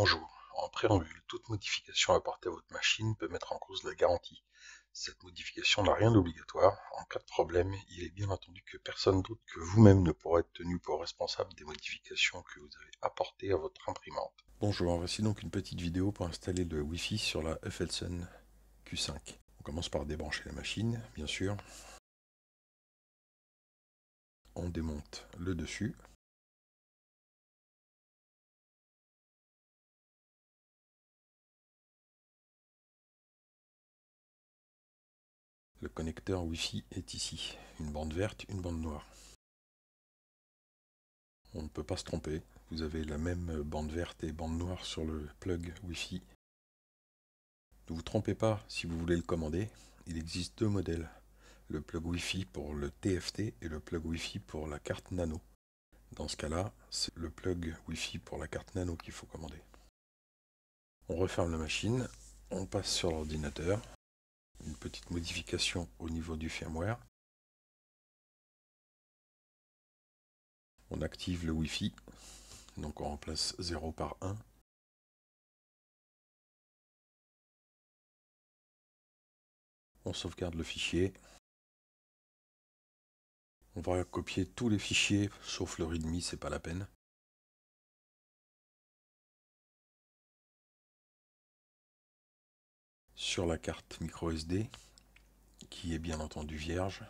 Bonjour. En préambule, toute modification apportée à votre machine peut mettre en cause la garantie. Cette modification n'a rien d'obligatoire. En cas de problème, il est bien entendu que personne d'autre que vous-même ne pourra être tenu pour responsable des modifications que vous avez apportées à votre imprimante. Bonjour, voici donc une petite vidéo pour installer le Wi-Fi sur la FLSUN Q5. On commence par débrancher la machine, bien sûr. On démonte le dessus. Le connecteur Wi-Fi est ici, une bande verte, une bande noire. On ne peut pas se tromper, vous avez la même bande verte et bande noire sur le plug Wi-Fi. Ne vous trompez pas si vous voulez le commander, il existe deux modèles, le plug Wi-Fi pour le TFT et le plug Wi-Fi pour la carte nano. Dans ce cas-là, c'est le plug Wi-Fi pour la carte nano qu'il faut commander. On referme la machine, on passe sur l'ordinateur, une petite modification au niveau du firmware. On active le Wi-Fi, donc on remplace 0 par 1. On sauvegarde le fichier. On va copier tous les fichiers, sauf le README, c'est pas la peine. Sur la carte micro SD, qui est bien entendu vierge.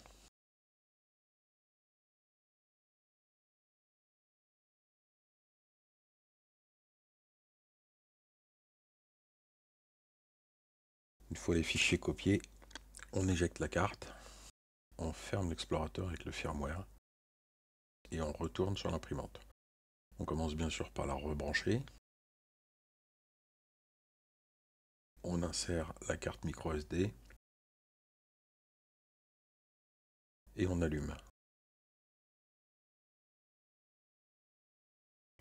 Une fois les fichiers copiés, on éjecte la carte, on ferme l'explorateur avec le firmware et on retourne sur l'imprimante. On commence bien sûr par la rebrancher. On insère la carte micro SD et on allume.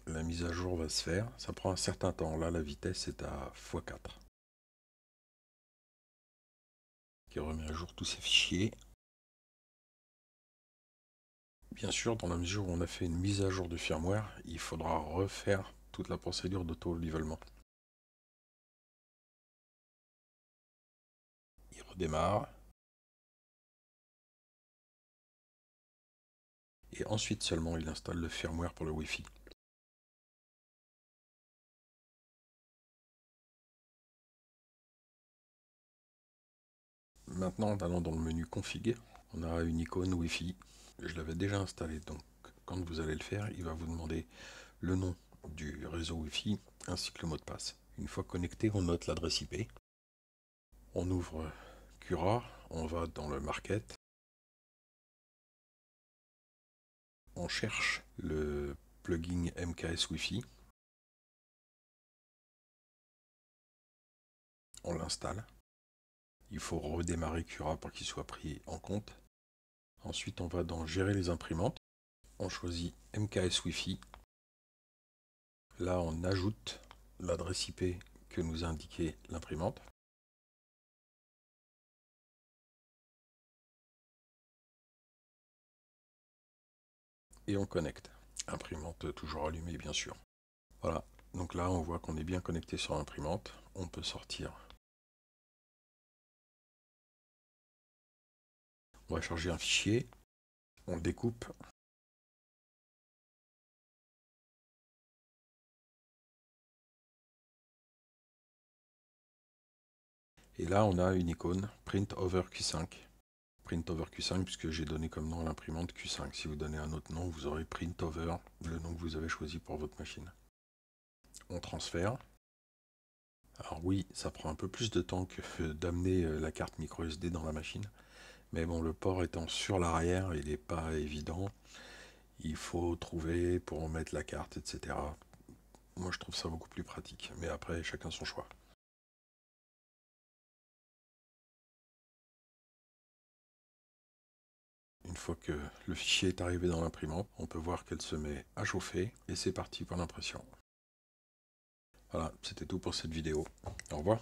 La mise à jour va se faire, ça prend un certain temps. Là, la vitesse est à x4. Qui remet à jour tous ces fichiers. Bien sûr, dans la mesure où on a fait une mise à jour de firmware, il faudra refaire toute la procédure d'auto-nivellement. Il redémarre. Et ensuite seulement il installe le firmware pour le Wi-Fi. Maintenant, en allant dans le menu Config, on a une icône Wi-Fi. Je l'avais déjà installé, donc quand vous allez le faire, il va vous demander le nom du réseau Wi-Fi ainsi que le mot de passe. Une fois connecté, on note l'adresse IP. On ouvre Cura, on va dans le Market. On cherche le plugin MKS Wi-Fi. On l'installe. Il faut redémarrer Cura pour qu'il soit pris en compte. Ensuite, on va dans Gérer les imprimantes. On choisit MKS Wi-Fi. Là, on ajoute l'adresse IP que nous a indiqué l'imprimante. Et on connecte. Imprimante toujours allumée, bien sûr. Voilà. Donc là, on voit qu'on est bien connecté sur l'imprimante. On peut sortir. On va charger un fichier. On le découpe. Et là, on a une icône Print over Q5. Print over Q5, puisque j'ai donné comme nom à l'imprimante Q5. Si vous donnez un autre nom, vous aurez Print over, le nom que vous avez choisi pour votre machine. On transfère. Alors oui, ça prend un peu plus de temps que d'amener la carte micro SD dans la machine. Mais bon, le port étant sur l'arrière, il n'est pas évident. Il faut trouver pour mettre la carte, etc. Moi, je trouve ça beaucoup plus pratique. Mais après, chacun son choix. Une fois que le fichier est arrivé dans l'imprimante, on peut voir qu'elle se met à chauffer et c'est parti pour l'impression. Voilà, c'était tout pour cette vidéo. Au revoir.